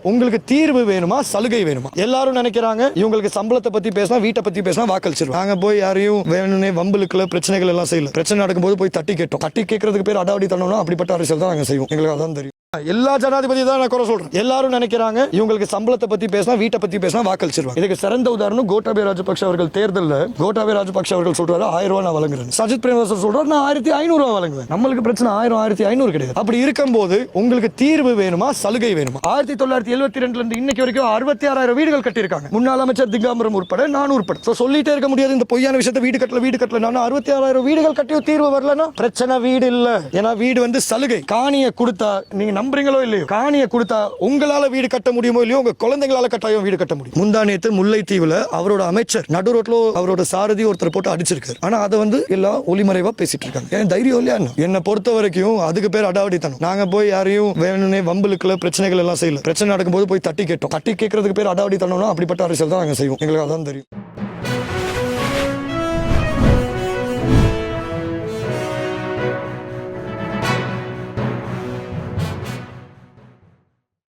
உங்களுக்கு தீர்வு வேணுமா, சலுகை வேணுமா? எல்லாரும் நினைக்கிறாங்க இவங்களுக்கு சம்பளத்தை பத்தி பேசினா, வீட்டை பத்தி பேசினா வாக்களிச்சிருவாங்க. நாங்க போய் யாரையும் வேணும்னே வம்புலுக்குள்ள பிரச்சனைகள் எல்லாம் செய்யல. பிரச்சனை நடக்கும்போது போய் தட்டி கேட்டோம். தட்டி கேட்கறதுக்கு பேர் அடாவடி தரணும்னா அப்படிப்பட்ட அரசியல் தான் நாங்க செய்வோம். எங்களுக்கு அதான் தெரியும். எல்லா ஜனாதிபதி தான் நான் குறை சொல்றேன். எல்லாரும் நினைக்கிறாங்க இவங்களுக்கு சம்பளத்தை பத்தி பேசினா, வீட்டை பத்தி பேசினா வாக்களிச்சிருவாங்க. இதுக்கு சிறந்த உதாரணம் கோட்டாபய ராஜபக்ஷ அவர்கள் தேர்தலில் கோட்டாபய ராஜபக்ஷ அவர்கள் சொல்றாரு 1000 ரூபாய் நான் வழங்குறேன். சஜித் பிரேமதாச சொல்றாரு நான் 1500 ரூபாய் வழங்குவேன். நம்மளுக்கு பிரச்சனை 1000 1500 கிடையாது. அப்படி இருக்கும்போது உங்களுக்கு தீர்வு வேணுமா, சலுகை வேணுமா? 1972 இருந்து இன்னைக்கு வரைக்கும் 66,000 வீடுகள் கட்டியிருக்காங்க. முன்னாள் அமைச்சர் திகாம்பரம் உட்பட நான் உட்பட. சொல்லிட்டே இருக்க முடியாது இந்த பொய்யான விஷயத்தை. வீடு கட்டல நான் 66,000 வீடுகள் கட்டிய தீர்வு வரலன்னா பிரச்சனை வீடு இல்ல. ஏன்னா வீடு வந்து சலுகை. காணியை கொடுத்தா நீங்க நம்புறீங்களோ இல்லையோ, காணியை கொடுத்தா உங்களால வீடு கட்ட முடியுமோ இல்லையோ, உங்க குழந்தைங்களால கட்டாயம் வீடு கட்ட முடியும். முந்தானேத்து முல்லைத்தீவுல அவரோட அமைச்சர் நடு ரோட்ல அவரோட சாரதி ஒருத்தர் போட்டு அடிச்சிருக்காரு. ஆனா அதை வந்து எல்லாம் ஒளிமறைவா பேசிட்டு இருக்காங்க. ஏன் தைரியம் இல்லையா? என்ன பொறுத்த வரைக்கும் அதுக்கு பேர் அடாவடித்தனம். நாங்க போய் யாரையும் வேணும்னே வம்புலுக்குள்ள பிரச்சனைகள் எல்லாம் செய்யல. பிரச்சனை நடக்கும்போது போய் தட்டி கேட்டோம். தட்டி கேட்கறதுக்கு பேர் அடாவடி தரணும்னா அப்படிப்பட்ட அரசியல் தான் நாங்க செய்வோம். எங்களுக்கு அதான் தெரியும்.